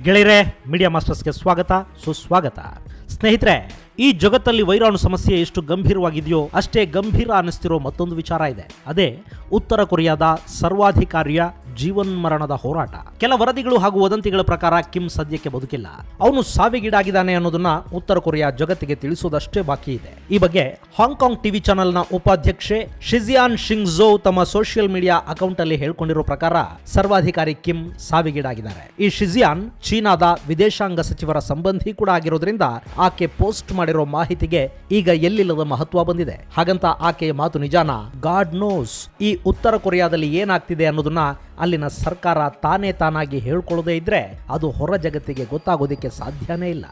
ಗೆಳೆಯರೇ, ಮೀಡಿಯಾ ಮಾಸ್ಟರ್ಸ್ಗೆ ಸ್ವಾಗತ ಸುಸ್ವಾಗತ. ಸ್ನೇಹಿತರೆ, ಈ ಜಗತ್ತಲ್ಲಿ ವೈರಾಣು ಸಮಸ್ಯೆ ಎಷ್ಟು ಗಂಭೀರವಾಗಿದೆಯೋ ಅಷ್ಟೇ ಗಂಭೀರ ಅನ್ನಿಸ್ತಿರೋ ಮತ್ತೊಂದು ವಿಚಾರ ಇದೆ. ಅದೇ ಉತ್ತರ ಕೊರಿಯಾದ ಸರ್ವಾಧಿಕಾರಿಯ ಜೀವನ್ಮರಣದ ಹೋರಾಟ. ಕೆಲ ವರದಿಗಳು ಹಾಗೂ ವದಂತಿಗಳ ಪ್ರಕಾರ ಕಿಮ್ ಸದ್ಯಕ್ಕೆ ಬದುಕಿಲ್ಲ. ಅವನು ಸಾವಿಗೀಡಾಗಿದ್ದಾನೆ ಅನ್ನೋದನ್ನ ಉತ್ತರ ಕೊರಿಯಾ ಜಗತ್ತಿಗೆ ತಿಳಿಸೋದಷ್ಟೇ ಬಾಕಿ ಇದೆ. ಈ ಬಗ್ಗೆ ಹಾಂಗ್ಕಾಂಗ್ ಟಿವಿ ಚಾನೆಲ್ನ ಉಪಾಧ್ಯಕ್ಷೆ ಶಿಜಿಯಾನ್ ಶಿಂಗ್ಝೋ ತಮ್ಮ ಸೋಷಿಯಲ್ ಮೀಡಿಯಾ ಅಕೌಂಟ್ ಅಲ್ಲಿ ಹೇಳ್ಕೊಂಡಿರೋ ಪ್ರಕಾರ ಸರ್ವಾಧಿಕಾರಿ ಕಿಮ್ ಸಾವಿಗೀಡಾಗಿದ್ದಾರೆ. ಈ ಶಿಜಿಯಾನ್ ಚೀನಾದ ವಿದೇಶಾಂಗ ಸಚಿವರ ಸಂಬಂಧಿ ಕೂಡ ಆಗಿರೋದ್ರಿಂದ ಆಕೆ ಪೋಸ್ಟ್ ಮಾಡಿರೋ ಮಾಹಿತಿಗೆ ಈಗ ಎಲ್ಲಿಲ್ಲದ ಮಹತ್ವ ಬಂದಿದೆ. ಹಾಗಂತ ಆಕೆಯ ಮಾತು ನಿಜಾನ? God knows. ಈ ಉತ್ತರ ಕೊರಿಯಾದಲ್ಲಿ ಏನಾಗ್ತಿದೆ ಅನ್ನೋದನ್ನ ಅಲ್ಲಿನ ಸರ್ಕಾರ ತಾನಾಗಿ ಹೇಳ್ಕೊಳ್ಳೋದೇ ಇದ್ರೆ ಅದು ಹೊರ ಜಗತ್ತಿಗೆ ಗೊತ್ತಾಗೋದಿಕ್ಕೆ ಸಾಧ್ಯನೇ ಇಲ್ಲ.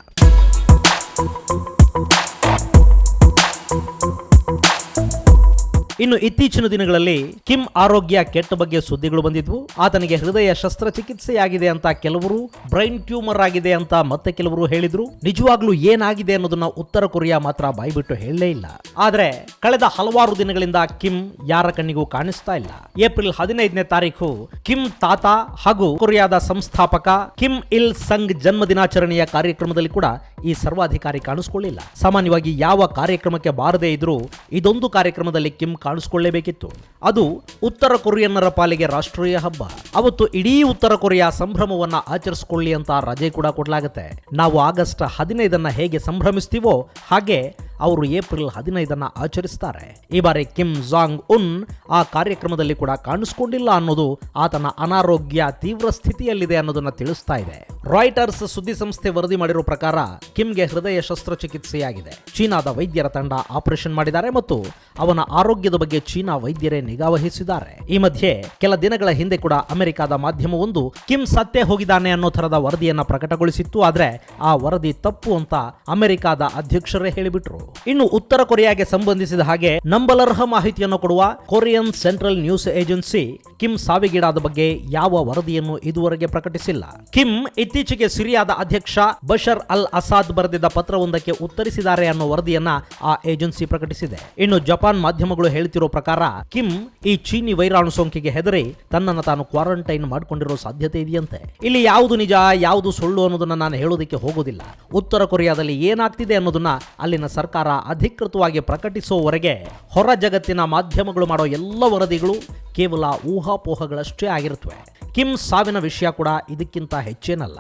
ಇನ್ನು ಇತ್ತೀಚಿನ ದಿನಗಳಲ್ಲಿ ಕಿಮ್ ಆರೋಗ್ಯ ಕೆಟ್ಟ ಬಗ್ಗೆ ಸುದ್ದಿಗಳು ಬಂದಿದ್ವು. ಆತನಿಗೆ ಹೃದಯ ಶಸ್ತ್ರಚಿಕಿತ್ಸೆಯಾಗಿದೆ ಅಂತ ಕೆಲವರು, ಬ್ರೈನ್ ಟ್ಯೂಮರ್ ಆಗಿದೆ ಅಂತ ಮತ್ತೆ ಕೆಲವರು ಹೇಳಿದ್ರು. ನಿಜವಾಗ್ಲೂ ಏನಾಗಿದೆ ಅನ್ನೋದನ್ನ ಉತ್ತರ ಕೊರಿಯಾ ಮಾತ್ರ ಬಾಯ್ಬಿಟ್ಟು ಹೇಳಲೇ ಇಲ್ಲ. ಆದ್ರೆ ಕಳೆದ ಹಲವಾರು ದಿನಗಳಿಂದ ಕಿಮ್ ಯಾರ ಕಣ್ಣಿಗೂ ಕಾಣಿಸ್ತಾ ಇಲ್ಲ. ಏಪ್ರಿಲ್ 15ನೇ ತಾರೀಕು ಕಿಮ್ ತಾತ ಹಾಗೂ ಕೊರಿಯಾದ ಸಂಸ್ಥಾಪಕ ಕಿಮ್ ಇಲ್ ಸಂಗ್ ಜನ್ಮದಿನಾಚರಣೆಯ ಕಾರ್ಯಕ್ರಮದಲ್ಲಿ ಕೂಡ ಈ ಸರ್ವಾಧಿಕಾರಿ ಕಾಣಿಸ್ಕೊಳ್ಳಿಲ್ಲ. ಸಾಮಾನ್ಯವಾಗಿ ಯಾವ ಕಾರ್ಯಕ್ರಮಕ್ಕೆ ಬಾರದೇ ಇದ್ರೂ ಇದೊಂದು ಕಾರ್ಯಕ್ರಮದಲ್ಲಿ ಕಿಮ್ ಕಾಣಿಸ್ಕೊಳ್ಳೇಬೇಕಿತ್ತು. ಅದು ಉತ್ತರ ಕೊರಿಯನ್ನರ ಪಾಲಿಗೆ ರಾಷ್ಟ್ರೀಯ ಹಬ್ಬ. ಅವತ್ತು ಇಡೀ ಉತ್ತರ ಕೊರಿಯಾ ಸಂಭ್ರಮವನ್ನ ಆಚರಿಸಿಕೊಳ್ಳಿ ಅಂತ ರಜೆ ಕೂಡ ಕೊಡಲಾಗುತ್ತೆ. ನಾವು ಆಗಸ್ಟ್ 15 ಹೇಗೆ ಸಂಭ್ರಮಿಸ್ತೀವೋ ಹಾಗೆ ಅವರು ಏಪ್ರಿಲ್ 15 ಆಚರಿಸ್ತಾರೆ. ಈ ಬಾರಿ ಕಿಮ್ ಜಾಂಗ್ ಉನ್ ಆ ಕಾರ್ಯಕ್ರಮದಲ್ಲಿ ಕೂಡ ಕಾಣಿಸ್ಕೊಂಡಿಲ್ಲ ಅನ್ನೋದು ಆತನ ಅನಾರೋಗ್ಯ ತೀವ್ರ ಸ್ಥಿತಿಯಲ್ಲಿದೆ ಅನ್ನೋದನ್ನ ತಿಳಿಸ್ತಾ ಇದೆ. ರಾಯ್ಟರ್ಸ್ ಸುದ್ದಿ ಸಂಸ್ಥೆ ವರದಿ ಮಾಡಿರೋ ಪ್ರಕಾರ ಕಿಮ್ಗೆ ಹೃದಯ ಶಸ್ತ್ರಚಿಕಿತ್ಸೆಯಾಗಿದೆ. ಚೀನಾದ ವೈದ್ಯರ ತಂಡ ಆಪರೇಷನ್ ಮಾಡಿದ್ದಾರೆ ಮತ್ತು ಅವನ ಆರೋಗ್ಯದ ಬಗ್ಗೆ ಚೀನಾ ವೈದ್ಯರೇ ನಿಗಾ ವಹಿಸಿದ್ದಾರೆ. ಈ ಮಧ್ಯೆ ಕೆಲ ದಿನಗಳ ಹಿಂದೆ ಕೂಡ ಅಮೆರಿಕದ ಮಾಧ್ಯಮವೊಂದು ಕಿಮ್ ಸತ್ತೇ ಹೋಗಿದ್ದಾನೆ ಅನ್ನೋ ಥರದ ವರದಿಯನ್ನ ಪ್ರಕಟಗೊಳಿಸಿತ್ತು. ಆದ್ರೆ ಆ ವರದಿ ತಪ್ಪು ಅಂತ ಅಮೆರಿಕದ ಅಧ್ಯಕ್ಷರೇ ಹೇಳಿಬಿಟ್ರು. ಇನ್ನು ಉತ್ತರ ಕೊರಿಯಾಗೆ ಸಂಬಂಧಿಸಿದ ಹಾಗೆ ನಂಬಲರ್ಹ ಮಾಹಿತಿಯನ್ನು ಕೊಡುವ Korean Central News Agency Kim ಸಾವಿಗೀಡಾದ ಬಗ್ಗೆ ಯಾವ ವರದಿಯನ್ನು ಇದುವರೆಗೆ ಪ್ರಕಟಿಸಿಲ್ಲ. ಕಿಮ್ ಇತ್ತೀಚೆಗೆ ಸಿರಿಯಾದ ಅಧ್ಯಕ್ಷ ಬಶರ್ ಅಲ್ ಅಸಾದ್ ಬರೆದಿದ್ದ ಪತ್ರವೊಂದಕ್ಕೆ ಉತ್ತರಿಸಿದ್ದಾರೆ ಅನ್ನೋ ವರದಿಯನ್ನ ಆ ಏಜೆನ್ಸಿ ಪ್ರಕಟಿಸಿದೆ. ಇನ್ನು ಜಪಾನ್ ಮಾಧ್ಯಮಗಳು ಹೇಳ್ತಿರೋ ಪ್ರಕಾರ ಕಿಮ್ ಈ ಚೀನಿ ವೈರಾಣು ಸೋಂಕಿಗೆ ಹೆದರಿ ತನ್ನನ್ನು ತಾನು ಕ್ವಾರಂಟೈನ್ ಮಾಡಿಕೊಂಡಿರೋ ಸಾಧ್ಯತೆ ಇದೆಯಂತೆ. ಇಲ್ಲಿ ಯಾವುದು ನಿಜ ಯಾವುದು ಸುಳ್ಳು ಅನ್ನೋದನ್ನ ನಾನು ಹೇಳೋದಕ್ಕೆ ಹೋಗೋದಿಲ್ಲ. ಉತ್ತರ ಕೊರಿಯಾದಲ್ಲಿ ಏನಾಗ್ತಿದೆ ಅನ್ನೋದನ್ನ ಅಲ್ಲಿನ ಸರ್ಕಾರ ಅಧಿಕೃತವಾಗಿ ಪ್ರಕಟಿಸುವವರೆಗೆ ಹೊರ ಜಗತ್ತಿನ ಮಾಧ್ಯಮಗಳು ಮಾಡೋ ಎಲ್ಲ ವರದಿಗಳು ಕೇವಲ ಊಹಾಪೋಹಗಳಷ್ಟೇ ಆಗಿರುತ್ತವೆ. ಕಿಮ್ ಸಾವಿನ ವಿಷಯ ಕೂಡ ಇದಕ್ಕಿಂತ ಹೆಚ್ಚೇನಲ್ಲ.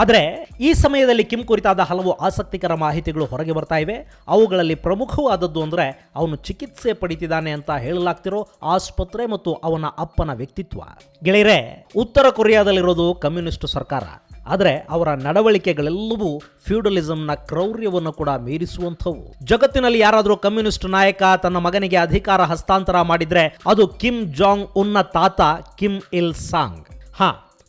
ಆದರೆ ಈ ಸಮಯದಲ್ಲಿ ಕಿಮ್ ಕುರಿತಾದ ಹಲವು ಆಸಕ್ತಿಕರ ಮಾಹಿತಿಗಳು ಹೊರಗೆ ಬರ್ತಾ ಇವೆ. ಅವುಗಳಲ್ಲಿ ಪ್ರಮುಖವಾದದ್ದು ಅಂದರೆ ಅವನು ಚಿಕಿತ್ಸೆ ಪಡಿತಿದ್ದಾನೆ ಅಂತ ಹೇಳಲಾಗ್ತಿರೋ ಆಸ್ಪತ್ರೆ ಮತ್ತು ಅವನ ಅಪ್ಪನ ವ್ಯಕ್ತಿತ್ವ. ಗೆಳೆಯರೇ, ಉತ್ತರ ಕೊರಿಯಾದಲ್ಲಿರೋದು ಕಮ್ಯುನಿಸ್ಟ್ ಸರ್ಕಾರ. ಆದರೆ ಅವರ ನಡವಳಿಕೆಗಳೆಲ್ಲವೂ ಫ್ಯೂಡಲಿಸಂನ ಕ್ರೌರ್ಯವನ್ನು ಕೂಡ ಮೀರಿಸುವಂಥವು. ಜಗತ್ತಿನಲ್ಲಿ ಯಾರಾದರೂ ಕಮ್ಯುನಿಸ್ಟ್ ನಾಯಕ ತನ್ನ ಮಗನಿಗೆ ಅಧಿಕಾರ ಹಸ್ತಾಂತರ ಮಾಡಿದ್ರೆ ಅದು ಕಿಮ್ ಜಾಂಗ್ ಉನ್ನ ತಾತ ಕಿಮ್ ಇಲ್ ಸಾಂಗ್.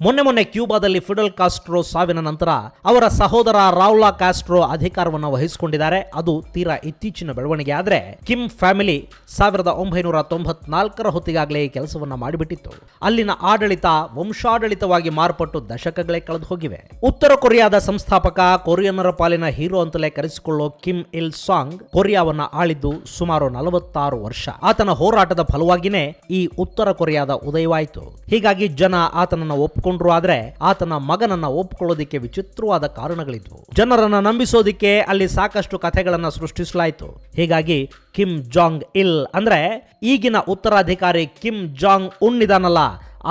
ಮೊನ್ನೆ ಕ್ಯೂಬಾದಲ್ಲಿ ಫಿಡೆಲ್ ಕಾಸ್ಟ್ರೋ ಸಾವಿನ ನಂತರ ಅವರ ಸಹೋದರ ರೌಲಾ ಕಾಸ್ಟ್ರೋ ಅಧಿಕಾರವನ್ನು ವಹಿಸಿಕೊಂಡಿದ್ದಾರೆ. ಅದು ತೀರಾ ಇತ್ತೀಚಿನ ಬೆಳವಣಿಗೆ. ಆದರೆ ಕಿಮ್ ಫ್ಯಾಮಿಲಿ 1994 ಹೊತ್ತಿಗಾಗಲೇ ಈ ಕೆಲಸವನ್ನ ಮಾಡಿಬಿಟ್ಟಿತ್ತು. ಅಲ್ಲಿನ ಆಡಳಿತ ವಂಶಾಡಳಿತವಾಗಿ ಮಾರ್ಪಟ್ಟು ದಶಕಗಳೇ ಕಳೆದು ಹೋಗಿವೆ. ಉತ್ತರ ಕೊರಿಯಾದ ಸಂಸ್ಥಾಪಕ, ಕೊರಿಯನ್ನರ ಪಾಲಿನ ಹೀರೋ ಅಂತಲೇ ಕರೆಸಿಕೊಳ್ಳೋ ಕಿಮ್ ಇಲ್ ಸಾಂಗ್ ಕೊರಿಯಾವನ್ನ ಆಳಿದ್ದು ಸುಮಾರು 46 ವರ್ಷ. ಆತನ ಹೋರಾಟದ ಫಲವಾಗಿನೇ ಈ ಉತ್ತರ ಕೊರಿಯಾದ ಉದಯವಾಯಿತು. ಹೀಗಾಗಿ ಜನ ಆತನನ್ನು ಒಪ್ಪಿಕೊಂಡ್ರು. ಆದ್ರೆ ಆತನ ಮಗನನ್ನ ಒಪ್ಪಿಕೊಳ್ಳೋದಿಕ್ಕೆ ವಿಚಿತ್ರವಾದ ಕಾರಣಗಳಿದ್ವು. ಜನರನ್ನ ನಂಬಿಸೋದಿಕ್ಕೆ ಅಲ್ಲಿ ಸಾಕಷ್ಟು ಕಥೆಗಳನ್ನ ಸೃಷ್ಟಿಸಲಾಯಿತು. ಹೀಗಾಗಿ ಕಿಮ್ ಜಾಂಗ್ ಇಲ್ ಅಂದ್ರೆ ಈಗಿನ ಉತ್ತರಾಧಿಕಾರಿ ಕಿಮ್ ಜಾಂಗ್ ಉನ್ ಇದಾನಲ್ಲ,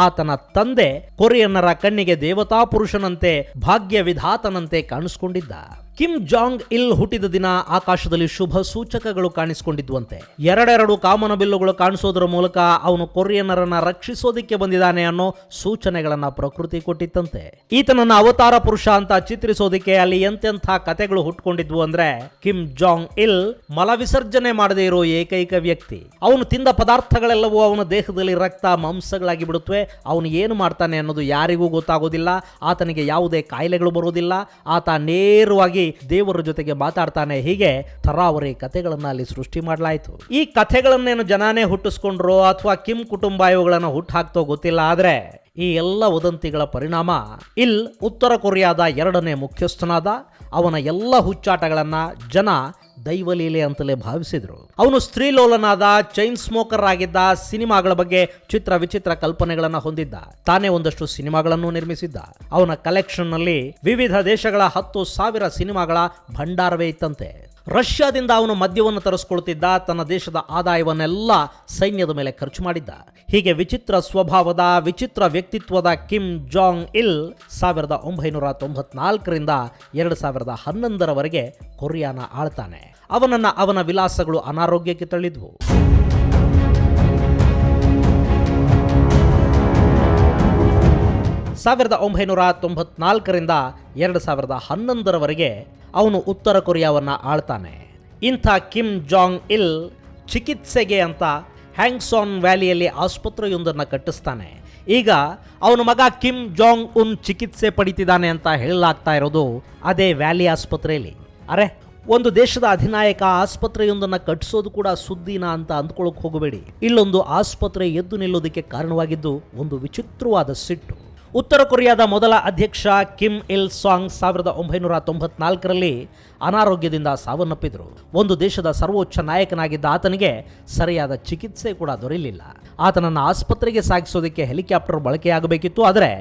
ಆತನ ತಂದೆ ಕೊರಿಯನ್ನರ ಕಣ್ಣಿಗೆ ದೇವತಾ ಪುರುಷನಂತೆ, ಭಾಗ್ಯ ವಿಧಾತನಂತೆ ಕಾಣಿಸ್ಕೊಂಡಿದ್ದ. ಕಿಮ್ ಜಾಂಗ್ ಇಲ್ ಹುಟ್ಟಿದ ದಿನ ಆಕಾಶದಲ್ಲಿ ಶುಭ ಸೂಚಕಗಳು ಕಾಣಿಸಿಕೊಂಡಿದ್ವಂತೆ. ಎರಡೆರಡು ಕಾಮನ ಬಿಲ್ಲುಗಳು ಕಾಣಿಸೋದ್ರ ಮೂಲಕ ಅವನು ಕೊರಿಯನ್ನರನ್ನ ರಕ್ಷಿಸೋದಿಕ್ಕೆ ಬಂದಿದ್ದಾನೆ ಅನ್ನೋ ಸೂಚನೆಗಳನ್ನ ಪ್ರಕೃತಿ ಕೊಟ್ಟಿತ್ತಂತೆ. ಈತನನ್ನ ಅವತಾರ ಪುರುಷ ಅಂತ ಚಿತ್ರಿಸೋದಿಕ್ಕೆ ಅಲ್ಲಿ ಎಂತೆಂಥ ಕತೆಗಳು ಹುಟ್ಕೊಂಡಿದ್ವು ಅಂದ್ರೆ ಕಿಮ್ ಜಾಂಗ್ ಇಲ್ ಮಲ ವಿಸರ್ಜನೆ ಮಾಡದೇ ಇರೋ ಏಕೈಕ ವ್ಯಕ್ತಿ. ಅವನು ತಿಂದ ಪದಾರ್ಥಗಳೆಲ್ಲವೂ ಅವನ ದೇಹದಲ್ಲಿ ರಕ್ತ ಮಾಂಸಗಳಾಗಿ ಬಿಡುತ್ತವೆ. ಅವನು ಏನು ಮಾಡ್ತಾನೆ ಅನ್ನೋದು ಯಾರಿಗೂ ಗೊತ್ತಾಗೋದಿಲ್ಲ. ಆತನಿಗೆ ಯಾವುದೇ ಕಾಯಿಲೆಗಳು ಬರೋದಿಲ್ಲ. ಆತ ನೇರವಾಗಿ ದೇವರ ಜೊತೆಗೆ ಮಾತಾಡ್ತಾನೆ. ಹೀಗೆ ತರಾವರಿ ಕಥೆಗಳನ್ನ ಅಲ್ಲಿ ಸೃಷ್ಟಿ ಮಾಡಲಾಯಿತು. ಈ ಕಥೆಗಳನ್ನೇನು ಜನಾನೇ ಹುಟ್ಟಿಸ್ಕೊಂಡ್ರೋ ಅಥವಾ ಕಿಮ್ ಕುಟುಂಬ ಇವುಗಳನ್ನ ಹುಟ್ಟು ಹಾಕ್ತೋ ಗೊತ್ತಿಲ್ಲ. ಆದ್ರೆ ಈ ಎಲ್ಲ ವದಂತಿಗಳ ಪರಿಣಾಮ ಇಲ್ ಉತ್ತರ ಕೊರಿಯಾದ 2ನೇ ಮುಖ್ಯಸ್ಥನಾದ. ಅವನ ಎಲ್ಲ ಹುಚ್ಚಾಟಗಳನ್ನ ಜನ ದೈವಲೀಲೆ ಅಂತಲೇ ಭಾವಿಸಿದ್ರು. ಅವನು ಸ್ತ್ರೀಲೋಲನಾದ, ಚೈನ್ ಸ್ಮೋಕರ್ ಆಗಿದ್ದ, ಸಿನಿಮಾಗಳ ಬಗ್ಗೆ ಚಿತ್ರ ವಿಚಿತ್ರ ಕಲ್ಪನೆಗಳನ್ನ ಹೊಂದಿದ್ದ, ತಾನೇ ಒಂದಷ್ಟು ಸಿನಿಮಾಗಳನ್ನು ನಿರ್ಮಿಸಿದ್ದ. ಅವನ ಕಲೆಕ್ಷನ್ ನಲ್ಲಿ ವಿವಿಧ ದೇಶಗಳ 10,000 ಸಿನಿಮಾಗಳ ಭಂಡಾರವೇ ಇತ್ತಂತೆ. ರಷ್ಯಾದಿಂದ ಅವನು ಮದ್ಯವನ್ನು ತರಿಸ್ಕೊಳ್ತಿದ್ದ, ತನ್ನ ದೇಶದ ಆದಾಯವನ್ನೆಲ್ಲ ಸೈನ್ಯದ ಮೇಲೆ ಖರ್ಚು ಮಾಡಿದ್ದ. ಹೀಗೆ ವಿಚಿತ್ರ ಸ್ವಭಾವದ, ವಿಚಿತ್ರ ವ್ಯಕ್ತಿತ್ವದ ಕಿಮ್ ಜಾಂಗ್ ಇಲ್ 1994ರಿಂದ 2011ರವರೆಗೆ ಕೊರಿಯಾನ ಆಳ್ತಾನೆ. ಅವನ ವಿಲಾಸಗಳು ಅನಾರೋಗ್ಯಕ್ಕೆ ತಳ್ಳಿದ್ವು. 1994ರಿಂದ 2011ರವರೆಗೆ ಅವನು ಉತ್ತರ ಕೊರಿಯಾವನ್ನು ಆಳ್ತಾನೆ. ಇಂಥ ಕಿಮ್ ಜಾಂಗ್ ಇಲ್ ಚಿಕಿತ್ಸೆಗೆ ಅಂತ ಹ್ಯಾಂಗ್ಸಾನ್ ವ್ಯಾಲಿಯಲ್ಲಿ ಆಸ್ಪತ್ರೆಯೊಂದನ್ನು ಕಟ್ಟಿಸ್ತಾನೆ. ಈಗ ಅವನ ಮಗ ಕಿಮ್ ಜಾಂಗ್ ಉನ್ ಚಿಕಿತ್ಸೆ ಪಡಿತಿದ್ದಾನೆ ಅಂತ ಹೇಳಲಾಗ್ತಾ ಇರೋದು ಅದೇ ವ್ಯಾಲಿ ಆಸ್ಪತ್ರೆಯಲ್ಲಿ. ಅರೆ, ಒಂದು ದೇಶದ ಅಧಿನಾಯಕ ಆಸ್ಪತ್ರೆಯೊಂದನ್ನು ಕಟ್ಟಿಸೋದು ಕೂಡ ಸುದ್ದಿನ ಅಂತ ಅಂದ್ಕೊಳ್ಳೋಕೆ ಹೋಗಬೇಡಿ. ಇಲ್ಲೊಂದು ಆಸ್ಪತ್ರೆ ಎದ್ದು ನಿಲ್ಲೋದಕ್ಕೆ ಕಾರಣವಾಗಿದ್ದು ಒಂದು ವಿಚಿತ್ರವಾದ ಸಿಟ್ಟು. ಉತ್ತರ ಕೊರಿಯಾದ ಮೊದಲ ಅಧ್ಯಕ್ಷ ಕಿಮ್ ಇಲ್ ಸಾಂಗ್ 1994ರಲ್ಲಿ ಅನಾರೋಗ್ಯದಿಂದ ಸಾವನ್ನಪ್ಪಿದ್ರು. ಒಂದು ದೇಶದ ಸರ್ವೋಚ್ಚ ನಾಯಕನಾಗಿದ್ದ ಆತನಿಗೆ ಸರಿಯಾದ ಚಿಕಿತ್ಸೆ ಕೂಡ ದೊರೆಯಲಿಲ್ಲ. ಆತನನ್ನು ಆಸ್ಪತ್ರೆಗೆ ಸಾಗಿಸೋದಕ್ಕೆ ಹೆಲಿಕಾಪ್ಟರ್ ಬಳಕೆಯಾಗಬೇಕಿತ್ತು. ಆದರೆ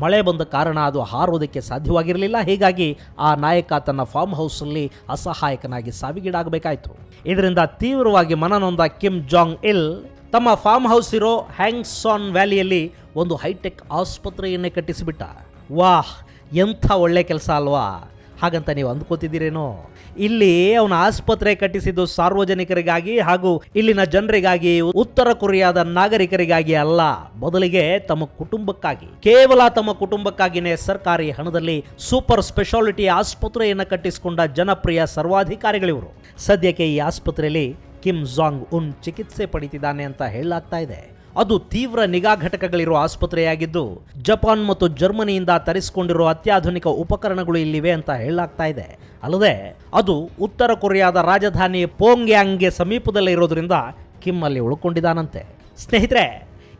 ಮಳೆ ಬಂದ ಕಾರಣ ಅದು ಹಾರೋದಕ್ಕೆ ಸಾಧ್ಯವಾಗಿರಲಿಲ್ಲ. ಹೀಗಾಗಿ ಆ ನಾಯಕ ತನ್ನ ಫಾರ್ಮ್ ಹೌಸ್ನಲ್ಲಿ ಅಸಹಾಯಕನಾಗಿ ಸಾವಿಗೀಡಾಗಬೇಕಾಯಿತು. ಇದರಿಂದ ತೀವ್ರವಾಗಿ ಮನನೊಂದ ಕಿಮ್ ಜಾಂಗ್ ಇಲ್ ತಮ್ಮ ಫಾರ್ಮ್ ಹೌಸ್ ಇರೋ ಹ್ಯಾಂಗ್ಸಾನ್ ವ್ಯಾಲಿಯಲ್ಲಿ ಒಂದು ಹೈಟೆಕ್ ಆಸ್ಪತ್ರೆಯನ್ನೇ ಕಟ್ಟಿಸಿಬಿಟ್ಟ. ವಾಹ್, ಎಂಥ ಒಳ್ಳೆ ಕೆಲಸ ಅಲ್ವಾ? ಹಾಗಂತ ನೀವು ಅಂದ್ಕೋತಿದ್ದೀರೇನೋ? ಇಲ್ಲಿ ಅವನ ಆಸ್ಪತ್ರೆ ಕಟ್ಟಿಸಿದ್ದು ಸಾರ್ವಜನಿಕರಿಗಾಗಿ ಹಾಗೂ ಇಲ್ಲಿನ ಜನರಿಗಾಗಿ, ಉತ್ತರ ಕೊರಿಯಾದ ನಾಗರಿಕರಿಗಾಗಿ ಅಲ್ಲ, ಬದಲಿಗೆ ತಮ್ಮ ಕುಟುಂಬಕ್ಕಾಗಿ, ಕೇವಲ ತಮ್ಮ ಕುಟುಂಬಕ್ಕಾಗಿಯೇ ಸರ್ಕಾರಿ ಹಣದಲ್ಲಿ ಸೂಪರ್ ಸ್ಪೆಷಾಲಿಟಿ ಆಸ್ಪತ್ರೆಯನ್ನು ಕಟ್ಟಿಸಿಕೊಂಡ ಜನಪ್ರಿಯ ಸರ್ವಾಧಿಕಾರಿಗಳಿವರು. ಸದ್ಯಕ್ಕೆ ಈ ಆಸ್ಪತ್ರೆಯಲ್ಲಿ ಕಿಮ್ ಜಾಂಗ್ ಉನ್ ಚಿಕಿತ್ಸೆ ಪಡಿತಿದ್ದಾನೆ ಅಂತ ಹೇಳಲಾಗ್ತಾ ಇದೆ. ಅದು ತೀವ್ರ ನಿಗಾ ಘಟಕಗಳಿರುವ ಆಸ್ಪತ್ರೆಯಾಗಿದ್ದು ಜಪಾನ್ ಮತ್ತು ಜರ್ಮನಿಯಿಂದ ತರಿಸಿಕೊಂಡಿರುವ ಅತ್ಯಾಧುನಿಕ ಉಪಕರಣಗಳು ಇಲ್ಲಿವೆ ಅಂತ ಹೇಳಲಾಗ್ತಾ ಇದೆ. ಅಲ್ಲದೆ ಅದು ಉತ್ತರ ಕೊರಿಯಾದ ರಾಜಧಾನಿ ಪೋಂಗ್ಯಾಂಗ್ಗೆ ಸಮೀಪದಲ್ಲೇ ಇರೋದ್ರಿಂದ ಕಿಮ್ ಅಲ್ಲಿ ಉಳ್ಕೊಂಡಿದ್ದಾನಂತೆ. ಸ್ನೇಹಿತರೆ,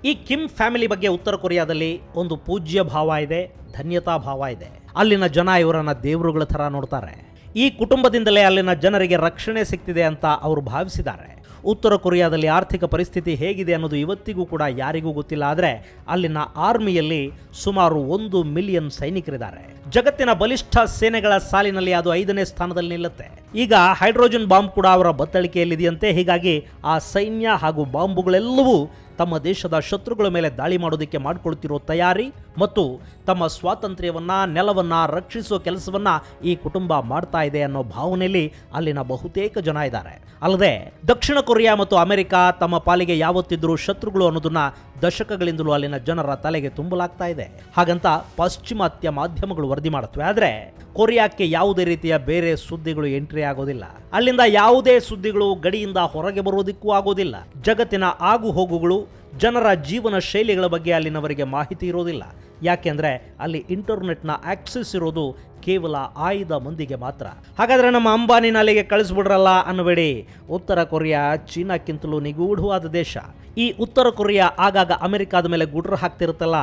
ಈ ಕಿಮ್ ಫ್ಯಾಮಿಲಿ ಬಗ್ಗೆ ಉತ್ತರ ಕೊರಿಯಾದಲ್ಲಿ ಒಂದು ಪೂಜ್ಯ ಭಾವ ಇದೆ, ಧನ್ಯತಾ ಭಾವ ಇದೆ. ಅಲ್ಲಿನ ಜನ ಇವರನ್ನ ದೇವರುಗಳ ಥರ ನೋಡ್ತಾರೆ. ಈ ಕುಟುಂಬದಿಂದಲೇ ಅಲ್ಲಿನ ಜನರಿಗೆ ರಕ್ಷಣೆ ಸಿಗ್ತಿದೆ ಅಂತ ಅವರು ಭಾವಿಸಿದ್ದಾರೆ. ಉತ್ತರ ಕೊರಿಯಾದಲ್ಲಿ ಆರ್ಥಿಕ ಪರಿಸ್ಥಿತಿ ಹೇಗಿದೆ ಅನ್ನೋದು ಇವತ್ತಿಗೂ ಕೂಡ ಯಾರಿಗೂ ಗೊತ್ತಿಲ್ಲ. ಆದರೆ ಅಲ್ಲಿನ ಆರ್ಮಿಯಲ್ಲಿ ಸುಮಾರು 1 ಮಿಲಿಯನ್ ಸೈನಿಕರಿದ್ದಾರೆ. ಜಗತ್ತಿನ ಬಲಿಷ್ಠ ಸೇನೆಗಳ ಸಾಲಿನಲ್ಲಿ ಅದು 5ನೇ ಸ್ಥಾನದಲ್ಲಿ ನಿಲ್ಲುತ್ತೆ. ಈಗ ಹೈಡ್ರೋಜನ್ ಬಾಂಬ್ ಕೂಡ ಅವರ ಬತ್ತಳಿಕೆಯಲ್ಲಿದೆಯಂತೆ. ಹೀಗಾಗಿ ಆ ಸೈನ್ಯ ಹಾಗೂ ಬಾಂಬುಗಳೆಲ್ಲವೂ ತಮ್ಮ ದೇಶದ ಶತ್ರುಗಳ ಮೇಲೆ ದಾಳಿ ಮಾಡೋದಕ್ಕೆ ಮಾಡಿಕೊಳ್ತಿರೋ ತಯಾರಿ ಮತ್ತು ತಮ್ಮ ಸ್ವಾತಂತ್ರ್ಯವನ್ನ, ನೆಲವನ್ನ ರಕ್ಷಿಸೋ ಕೆಲಸವನ್ನ ಈ ಕುಟುಂಬ ಮಾಡ್ತಾ ಇದೆ ಅನ್ನೋ ಭಾವನೆಯಲ್ಲಿ ಅಲ್ಲಿನ ಬಹುತೇಕ ಜನ ಇದ್ದಾರೆ. ಅಲ್ಲದೆ ದಕ್ಷಿಣ ಕೊರಿಯಾ ಮತ್ತು ಅಮೆರಿಕ ತಮ್ಮ ಪಾಲಿಗೆ ಯಾವತ್ತಿದ್ರೂ ಶತ್ರುಗಳು ಅನ್ನೋದನ್ನ ದಶಕಗಳಿಂದಲೂ ಅಲ್ಲಿನ ಜನರ ತಲೆಗೆ ತುಂಬಲಾಗ್ತಾ ಇದೆ. ಹಾಗಂತ ಪಾಶ್ಚಿಮಾತ್ಯ ಮಾಧ್ಯಮಗಳು ವರದಿ ಮಾಡುತ್ತವೆ. ಆದರೆ ಕೊರಿಯಾಕ್ಕೆ ಯಾವುದೇ ರೀತಿಯ ಬೇರೆ ಸುದ್ದಿಗಳು ಎಂಟ್ರಿ ಆಗೋದಿಲ್ಲ. ಅಲ್ಲಿಂದ ಯಾವುದೇ ಸುದ್ದಿಗಳು ಗಡಿಯಿಂದ ಹೊರಗೆ ಬರೋದಕ್ಕೂ ಆಗೋದಿಲ್ಲ. ಜಗತ್ತಿನ ಆಗು ಹೋಗುಗಳು, ಜನರ ಜೀವನ ಶೈಲಿಗಳ ಬಗ್ಗೆ ಅಲ್ಲಿನವರಿಗೆ ಮಾಹಿತಿ ಇರೋದಿಲ್ಲ. ಯಾಕೆಂದ್ರೆ ಅಲ್ಲಿ ಇಂಟರ್ನೆಟ್ನ ಆಕ್ಸೆಸ್ ಇರೋದು ಕೇವಲ ಆಯ್ದ ಮಂದಿಗೆ ಮಾತ್ರ. ಹಾಗಾದ್ರೆ ನಮ್ಮ ಅಂಬಾನಿನ ಅಲ್ಲಿಗೆ ಕಳಿಸ್ಬಿಡ್ರಲ್ಲ ಅನ್ನಬೇಡಿ. ಉತ್ತರ ಕೊರಿಯಾ ಚೀನಾಕ್ಕಿಂತಲೂ ನಿಗೂಢವಾದ ದೇಶ. ಈ ಉತ್ತರ ಕೊರಿಯಾ ಆಗಾಗ ಅಮೆರಿಕಾದ ಮೇಲೆ ಗುಡ್ರ ಹಾಕ್ತಿರುತ್ತಲ್ಲ,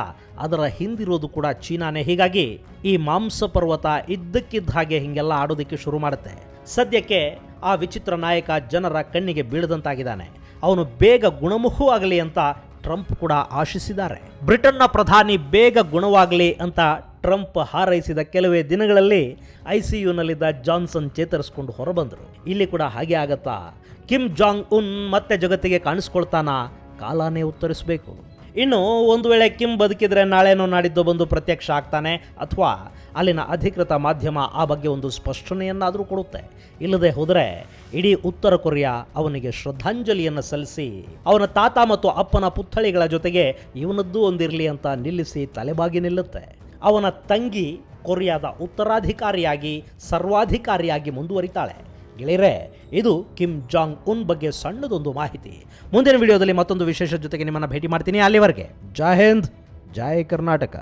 ಅದರ ಹಿಂದಿರೋದು ಕೂಡ ಚೀನಾನೇ. ಹೀಗಾಗಿ ಈ ಮಾಂಸ ಪರ್ವತ ಇದ್ದಕ್ಕಿದ್ದ ಹಾಗೆ ಹಿಂಗೆಲ್ಲ ಆಡೋದಕ್ಕೆ ಶುರು ಮಾಡುತ್ತೆ. ಸದ್ಯಕ್ಕೆ ಆ ವಿಚಿತ್ರ ನಾಯಕ ಜನರ ಕಣ್ಣಿಗೆ ಬೀಳದಂತಾಗಿದ್ದಾನೆ. ಅವನು ಬೇಗ ಗುಣಮುಖವಾಗಲಿ ಅಂತ ಟ್ರಂಪ್ ಕೂಡ ಆಶಿಸಿದ್ದಾರೆ. ಬ್ರಿಟನ್ನ ಪ್ರಧಾನಿ ಬೇಗ ಗುಣವಾಗಲಿ ಅಂತ ಟ್ರಂಪ್ ಹಾರೈಸಿದ ಕೆಲವೇ ದಿನಗಳಲ್ಲಿ ICUನಲ್ಲಿದ್ದ ಜಾನ್ಸನ್ ಚೇತರಿಸಿಕೊಂಡು ಹೊರಬಂದರು. ಇಲ್ಲಿ ಕೂಡ ಹಾಗೆ ಆಗತ್ತಾ? ಕಿಮ್ ಜಾಂಗ್ ಉನ್ ಮತ್ತೆ ಜಗತ್ತಿಗೆ ಕಾಣಿಸ್ಕೊಳ್ತಾನ? ಕಾಲಾನೇ ಉತ್ತರಿಸಬೇಕು. ಇನ್ನು ಒಂದು ವೇಳೆ ಕಿಮ್ ಬದುಕಿದ್ರೆ ನಾಳೆನೋ ನಾಡಿದ್ದು ಬಂದು ಪ್ರತ್ಯಕ್ಷ ಆಗ್ತಾನೆ, ಅಥವಾ ಅಲ್ಲಿನ ಅಧಿಕೃತ ಮಾಧ್ಯಮ ಆ ಬಗ್ಗೆ ಒಂದು ಸ್ಪಷ್ಟನೆಯನ್ನಾದರೂ ಕೊಡುತ್ತೆ. ಇಲ್ಲದೆ ಹೋದರೆ ಇಡೀ ಉತ್ತರ ಕೊರಿಯಾ ಅವನಿಗೆ ಶ್ರದ್ಧಾಂಜಲಿಯನ್ನು ಸಲ್ಲಿಸಿ ಅವನ ತಾತ ಮತ್ತು ಅಪ್ಪನ ಪುತ್ಥಳಿಗಳ ಜೊತೆಗೆ ಇವನದ್ದೂ ಒಂದಿರಲಿ ಅಂತ ನಿಲ್ಲಿಸಿ ತಲೆಬಾಗಿ ನಿಲ್ಲುತ್ತೆ. ಅವನ ತಂಗಿ ಕೊರಿಯಾದ ಉತ್ತರಾಧಿಕಾರಿಯಾಗಿ, ಸರ್ವಾಧಿಕಾರಿಯಾಗಿ ಮುಂದುವರಿತಾಳೆ. ಗೆಳೆಯರೇ, ಇದು ಕಿಮ್ ಜಾಂಗ್ ಉನ್ ಬಗ್ಗೆ ಸಣ್ಣದೊಂದು ಮಾಹಿತಿ. ಮುಂದಿನ ವಿಡಿಯೋದಲ್ಲಿ ಮತ್ತೊಂದು ವಿಶೇಷ ಜೊತೆಗೆ ನಿಮ್ಮನ್ನು ಭೇಟಿ ಮಾಡ್ತೀನಿ. ಅಲ್ಲಿವರೆಗೆ ಜೈ ಹಿಂದ್, ಜೈ ಕರ್ನಾಟಕ.